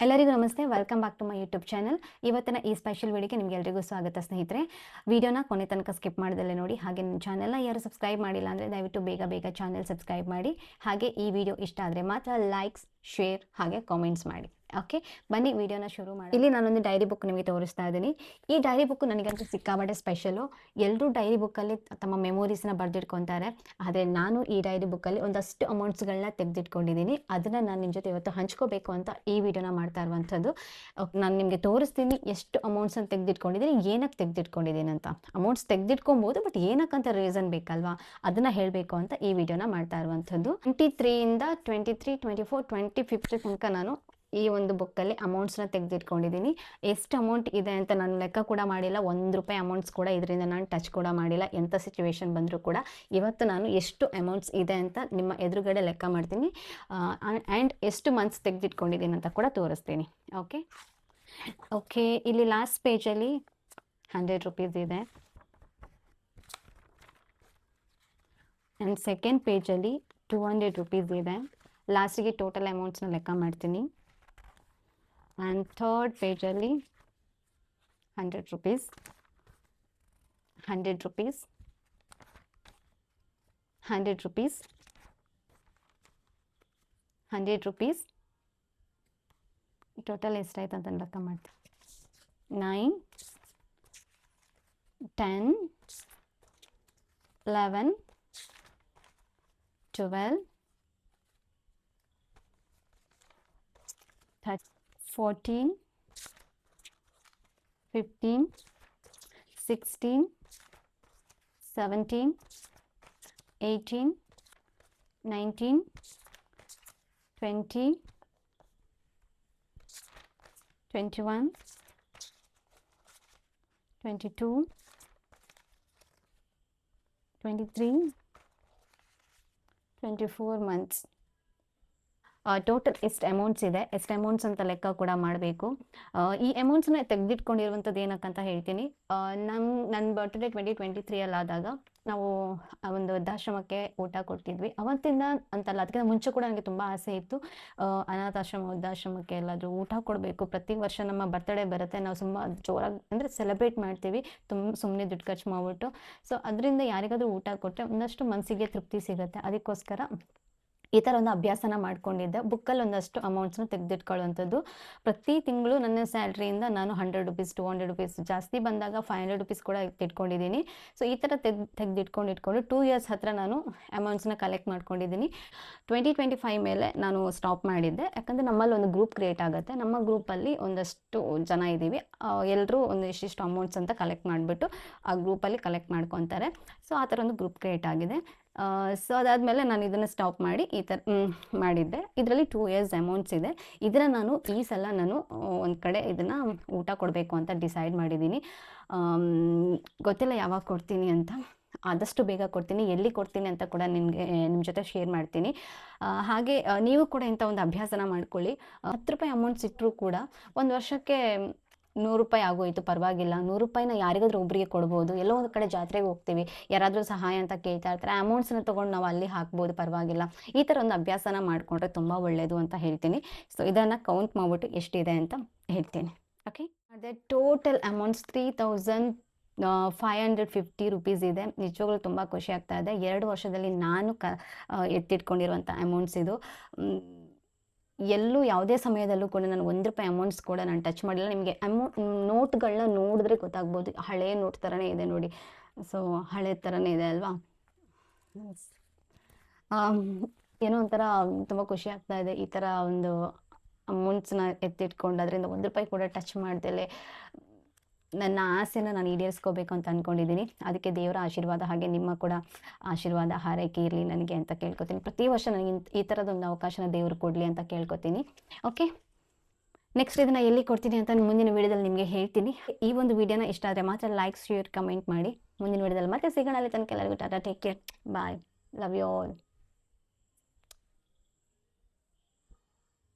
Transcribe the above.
ಎಲ್ಲರಿಗೂ ನಮಸ್ತೆ, welcome back to my YouTube channel. ಇವತ್ತಿನ ಈ ಸ್ಪೆಷಲ್ ವಿಡಿಯೋಗೆ ನಿಮಗೆ ಎಲ್ಲರಿಗೂ ಸ್ವಾಗತ ಸ್ನೇಹಿತರೆ. ವಿಡಿಯೋನ ಕೊನೆ ತನಕ ಸ್ಕಿಪ್ ಮಾಡ್ದಲ್ಲೇ ನೋಡಿ. ಹಾಗೆ ನಿಮ್ಮ ಚಾನಲ್ನ ಯಾರು ಸಬ್ಸ್ಕ್ರೈಬ್ ಮಾಡಿಲ್ಲ ಅಂದರೆ ದಯವಿಟ್ಟು ಬೇಗ ಚಾನಲ್ ಸಬ್ಸ್ಕ್ರೈಬ್ ಮಾಡಿ. ಹಾಗೆ ಈ ವಿಡಿಯೋ ಇಷ್ಟ ಆದರೆ ಮಾತ್ರ ಲೈಕ್ಸ್, ಶೇರ್ ಹಾಗೆ ಕಾಮೆಂಟ್ಸ್ ಮಾಡಿ. ಓಕೆ, ಬನ್ನಿ ವಿಡಿಯೋನ ಶುರು ಮಾಡಿ. ಇಲ್ಲಿ ನಾನೊಂದು ಡೈರಿ ಬುಕ್ ನಿಮಗೆ ತೋರಿಸ್ತಾ ಇದ್ದೀನಿ. ಈ ಡೈರಿ ಬುಕ್ ನನಗಂತೂ ಸಿಕ್ಕಾಪಟ್ಟೆ ಸ್ಪೆಷಲು. ಎಲ್ಲರೂ ಡೈರಿ ಬುಕ್ಕಲ್ಲಿ ತಮ್ಮ ಮೆಮೊರೀಸ್ನ ಬರೆದಿಟ್ಕೊತಾರೆ. ಆದರೆ ನಾನು ಈ ಡೈರಿ ಬುಕ್ಕಲ್ಲಿ ಒಂದಷ್ಟು ಅಮೌಂಟ್ಸ್ಗಳನ್ನ ತೆಗೆದಿಟ್ಕೊಂಡಿದ್ದೀನಿ. ಅದನ್ನು ನಾನು ನಿಮ್ಮ ಜೊತೆ ಇವತ್ತು ಹಂಚ್ಕೋಬೇಕು ಅಂತ ಈ ವಿಡಿಯೋನ ಮಾಡ್ತಾ ಇರುವಂಥದ್ದು. ನಾನು ನಿಮಗೆ ತೋರಿಸ್ತೀನಿ ಎಷ್ಟು ಅಮೌಂಟ್ಸನ್ನು ತೆಗೆದಿಟ್ಕೊಂಡಿದ್ದೀನಿ, ಏನಕ್ಕೆ ತೆಗೆದಿಟ್ಕೊಂಡಿದ್ದೀನಿ ಅಂತ. ಅಮೌಂಟ್ಸ್ ತೆಗೆದಿಟ್ಕೊಬೋದು, ಬಟ್ ಏನಕ್ಕಂತ ರೀಸನ್ ಬೇಕಲ್ವಾ, ಅದನ್ನು ಹೇಳಬೇಕು ಅಂತ ಈ ವಿಡಿಯೋನ ಮಾಡ್ತಾ ಇರುವಂಥದ್ದು. 23ಇಂದ 23, 24, 25 ತನಕ ನಾನು ಈ ಒಂದು ಬುಕ್ಕಲ್ಲಿ ಅಮೌಂಟ್ಸ್ನ ತೆಗೆದಿಟ್ಕೊಂಡಿದ್ದೀನಿ. ಎಷ್ಟು ಅಮೌಂಟ್ ಇದೆ ಅಂತ ನಾನು ಲೆಕ್ಕ ಕೂಡ ಮಾಡಿಲ್ಲ. ₹1 ಅಮೌಂಟ್ಸ್ ಕೂಡ ಇದರಿಂದ ನಾನು ಟಚ್ ಕೂಡ ಮಾಡಿಲ್ಲ. ಎಂಥ ಸಿಚುವೇಶನ್ ಬಂದರೂ ಕೂಡ ಇವತ್ತು ನಾನು ಎಷ್ಟು ಅಮೌಂಟ್ಸ್ ಇದೆ ಅಂತ ನಿಮ್ಮ ಎದುರುಗಡೆ ಲೆಕ್ಕ ಮಾಡ್ತೀನಿ. ಆ್ಯಂಡ್ ಎಷ್ಟು ಮಂತ್ಸ್ ತೆಗೆದಿಟ್ಕೊಂಡಿದ್ದೀನಿ ಅಂತ ಕೂಡ ತೋರಿಸ್ತೀನಿ. ಓಕೆ, ಇಲ್ಲಿ ಲಾಸ್ಟ್ ಪೇಜಲ್ಲಿ ₹100 ಇದೆ. ಆ್ಯಂಡ್ ಸೆಕೆಂಡ್ ಪೇಜಲ್ಲಿ ₹200 ಇದೆ. ಲಾಸ್ಟಿಗೆ ಟೋಟಲ್ ಅಮೌಂಟ್ಸ್ನ ಲೆಕ್ಕ ಮಾಡ್ತೀನಿ. And third ಪೇಜಲ್ಲಿ ₹100, ₹100, ₹100, ₹100. ಟೋಟಲ್ ಎಷ್ಟಾಯ್ತು ಅಂತ ಲೆಕ್ಕ ಮಾಡ್ತೀನಿ. 9, 10, 11, 12, 13, 14, 15, 16, 17, 18, 19, 20, 21, 22, 23, 24 ಮಂತ್ಸ್. ಟೋಟಲ್ ಎಷ್ಟು ಅಮೌಂಟ್ಸ್ ಇದೆ, ಎಷ್ಟು ಅಮೌಂಟ್ಸ್ ಅಂತ ಲೆಕ್ಕ ಕೂಡ ಮಾಡಬೇಕು. ಈ ಅಮೌಂಟ್ಸ್ನ ತೆಗೆದಿಟ್ಕೊಂಡಿರುವಂಥದ್ದು ಏನಕ್ಕಂತ ಹೇಳ್ತೀನಿ. ನನ್ನ ಬರ್ತ್ಡೇ 2023 ಆದಾಗ ನಾವು ಒಂದು ವೃದ್ಧಾಶ್ರಮಕ್ಕೆ ಊಟ ಕೊಡ್ತಿದ್ವಿ. ಅವತ್ತಿಂದ ಅಂತಲ್ಲ, ಅದಕ್ಕಿಂತ ಮುಂಚೆ ಕೂಡ ನನಗೆ ತುಂಬ ಆಸೆ ಇತ್ತು. ಅನಾಥಾಶ್ರಮ, ವೃದ್ಧಾಶ್ರಮಕ್ಕೆ ಎಲ್ಲಾದರೂ ಊಟ ಕೊಡಬೇಕು. ಪ್ರತಿ ವರ್ಷ ನಮ್ಮ ಬರ್ತ್ಡೇ ಬರುತ್ತೆ, ನಾವು ತುಂಬ ಜೋರಾಗಿ ಅಂದರೆ ಸೆಲೆಬ್ರೇಟ್ ಮಾಡ್ತೀವಿ, ಸುಮ್ಮನೆ ದುಡ್ಡು ಖರ್ಚು ಮಾಡಿಬಿಟ್ಟು. ಸೊ ಅದರಿಂದ ಯಾರಿಗಾದ್ರೂ ಊಟ ಕೊಟ್ಟರೆ ಒಂದಷ್ಟು ಮನಸ್ಸಿಗೆ ತೃಪ್ತಿ ಸಿಗುತ್ತೆ. ಅದಕ್ಕೋಸ್ಕರ ಈ ಥರ ಒಂದು ಅಭ್ಯಾಸನ ಮಾಡ್ಕೊಂಡಿದ್ದೆ. ಬುಕ್ಕಲ್ಲಿ ಒಂದಷ್ಟು ಅಮೌಂಟ್ಸ್ನ ತೆಗೆದಿಟ್ಕೊಳ್ಳುವಂಥದ್ದು. ಪ್ರತಿ ತಿಂಗಳು ನನ್ನ ಸ್ಯಾಲ್ರಿಯಿಂದ ನಾನು ₹100, ₹200, ಜಾಸ್ತಿ ಬಂದಾಗ ₹500 ಕೂಡ ಇಟ್ಕೊಂಡಿದ್ದೀನಿ. ಸೊ ಈ ಥರ ತೆಗೆದಿಟ್ಕೊಂಡು 2 ಇಯರ್ಸ್ ಹತ್ರ ನಾನು ಅಮೌಂಟ್ಸ್ನ ಕಲೆಕ್ಟ್ ಮಾಡ್ಕೊಂಡಿದ್ದೀನಿ. 2025 ಮೇಲೆ ನಾನು ಸ್ಟಾಪ್ ಮಾಡಿದ್ದೆ. ಯಾಕಂದರೆ ನಮ್ಮಲ್ಲಿ ಒಂದು ಗ್ರೂಪ್ ಕ್ರಿಯೇಟ್ ಆಗುತ್ತೆ. ನಮ್ಮ ಗ್ರೂಪಲ್ಲಿ ಒಂದಷ್ಟು ಜನ ಇದ್ದೀವಿ. ಎಲ್ಲರೂ ಒಂದು ಇಷ್ಟಿಷ್ಟು ಅಮೌಂಟ್ಸ್ ಅಂತ ಕಲೆಕ್ಟ್ ಮಾಡಿಬಿಟ್ಟು ಆ ಗ್ರೂಪಲ್ಲಿ ಕಲೆಕ್ಟ್ ಮಾಡ್ಕೊತಾರೆ. ಸೊ ಆ ಥರ ಒಂದು ಗ್ರೂಪ್ ಕ್ರಿಯೇಟ್ ಆಗಿದೆ. ಸೊ ಅದಾದಮೇಲೆ ನಾನು ಇದನ್ನು ಸ್ಟಾಪ್ ಮಾಡಿ ಈ ಥರ ಮಾಡಿದ್ದೆ. ಇದರಲ್ಲಿ 2 ಇಯರ್ಸ್ ಅಮೌಂಟ್ಸ್ ಇದೆ. ಇದನ್ನು ನಾನು ಈ ಸಲ ನಾನು ಒಂದು ಕಡೆ ಇದನ್ನು ಊಟ ಕೊಡಬೇಕು ಅಂತ ಡಿಸೈಡ್ ಮಾಡಿದ್ದೀನಿ. ಗೊತ್ತಿಲ್ಲ ಯಾವಾಗ ಕೊಡ್ತೀನಿ ಅಂತ. ಆದಷ್ಟು ಬೇಗ ಕೊಡ್ತೀನಿ. ಎಲ್ಲಿ ಕೊಡ್ತೀನಿ ಅಂತ ಕೂಡ ನಿಮ್ಮ ಜೊತೆ ಶೇರ್ ಮಾಡ್ತೀನಿ. ಹಾಗೆ ನೀವು ಕೂಡ ಇಂಥ ಒಂದು ಅಭ್ಯಾಸನ ಮಾಡ್ಕೊಳ್ಳಿ. ₹10 ಅಮೌಂಟ್ಸ್ ಇಟ್ಟರೂ ಕೂಡ ಒಂದು ವರ್ಷಕ್ಕೆ ₹100 ಆಗೋಯಿತು, ಪರವಾಗಿಲ್ಲ. ₹100ನ ಯಾರಿಗಾದ್ರೂ ಒಬ್ಬರಿಗೆ ಕೊಡ್ಬೋದು. ಎಲ್ಲೋ ಒಂದು ಕಡೆ ಜಾತ್ರೆಗೆ ಹೋಗ್ತೀವಿ, ಯಾರಾದರೂ ಸಹಾಯ ಅಂತ ಕೇಳ್ತಾ ಇರ್ತಾರೆ, ಅಮೌಂಟ್ಸನ್ನ ತೊಗೊಂಡು ನಾವು ಅಲ್ಲಿ ಹಾಕ್ಬೋದು, ಪರವಾಗಿಲ್ಲ. ಈ ಥರ ಒಂದು ಅಭ್ಯಾಸನ ಮಾಡಿಕೊಂಡ್ರೆ ತುಂಬ ಒಳ್ಳೆಯದು ಅಂತ ಹೇಳ್ತೀನಿ. ಸೊ ಇದನ್ನು ಕೌಂಟ್ ಮಾಡಿಬಿಟ್ಟು ಎಷ್ಟಿದೆ ಅಂತ ಹೇಳ್ತೀನಿ. ಓಕೆ, ಅದೇ ಟೋಟಲ್ ಅಮೌಂಟ್ಸ್ ₹3,550 ಇದೆ. ನಿಜವಾಗ್ಲೂ ತುಂಬ ಖುಷಿ ಆಗ್ತಾ ಇದೆ. 2 ವರ್ಷದಲ್ಲಿ ನಾನು ಎತ್ತಿಟ್ಕೊಂಡಿರುವಂಥ ಅಮೌಂಟ್ಸ್ ಇದು. ಎಲ್ಲೂ ಯಾವುದೇ ಸಮಯದಲ್ಲೂ ಕೂಡ ನಾನು ₹1 ಅಮೌಂಟ್ಸ್ ಕೂಡ ನಾನು ಟಚ್ ಮಾಡಿಲ್ಲ. ನಿಮಗೆ ನೋಟ್ಗಳನ್ನ ನೋಡಿದ್ರೆ ಗೊತ್ತಾಗ್ಬೋದು. ಹಳೆ ನೋಟ್ ಥರನೇ ಇದೆ ನೋಡಿ. ಸೊ ಹಳೆ ಥರನೇ ಇದೆ ಅಲ್ವಾ. ಏನೋ ಒಂಥರ ತುಂಬ ಖುಷಿ ಆಗ್ತಾ ಇದೆ. ಈ ಥರ ಒಂದು ಅಮೌಂಟ್ಸ್ನ ಎತ್ತಿಟ್ಕೊಂಡು ಅದರಿಂದ ₹1 ಕೂಡ ಟಚ್ ಮಾಡ್ದಲೆ ನನ್ನ ಆಸೆನ ನಾನು ಈಡೇರಿಸ್ಕೋಬೇಕು ಅಂತ ಅಂದ್ಕೊಂಡಿದ್ದೀನಿ. ಅದಕ್ಕೆ ದೇವರ ಆಶೀರ್ವಾದ, ಹಾಗೆ ನಿಮ್ಮ ಕೂಡ ಆಶೀರ್ವಾದ ಹಾರೈಕೆ ಇರಲಿ ನನಗೆ ಅಂತ ಕೇಳ್ಕೊತೀನಿ. ಪ್ರತಿ ವರ್ಷ ನನಗೆ ಈ ಥರದೊಂದು ಅವಕಾಶನ ದೇವರು ಕೊಡಲಿ ಅಂತ ಕೇಳ್ಕೊತೀನಿ. ಓಕೆ, ನೆಕ್ಸ್ಟ್ ಇದನ್ನು ಎಲ್ಲಿ ಕೊಡ್ತೀನಿ ಅಂತ ಮುಂದಿನ ವೀಡಿಯೋದಲ್ಲಿ ನಿಮಗೆ ಹೇಳ್ತೀನಿ. ಈ ಒಂದು ವೀಡಿಯೋನ ಇಷ್ಟ ಆದರೆ ಮಾತ್ರ ಲೈಕ್, ಶೇರ್, ಕಮೆಂಟ್ ಮಾಡಿ. ಮುಂದಿನ ವೀಡಿಯೋದಲ್ಲಿ ಮತ್ತೆ ಸಿಗೋಣ. ಅಲ್ಲಿ ತನಕ ಎಲ್ಲರಿಗೂ ಟಾಟಾ, take care, bye, love you all.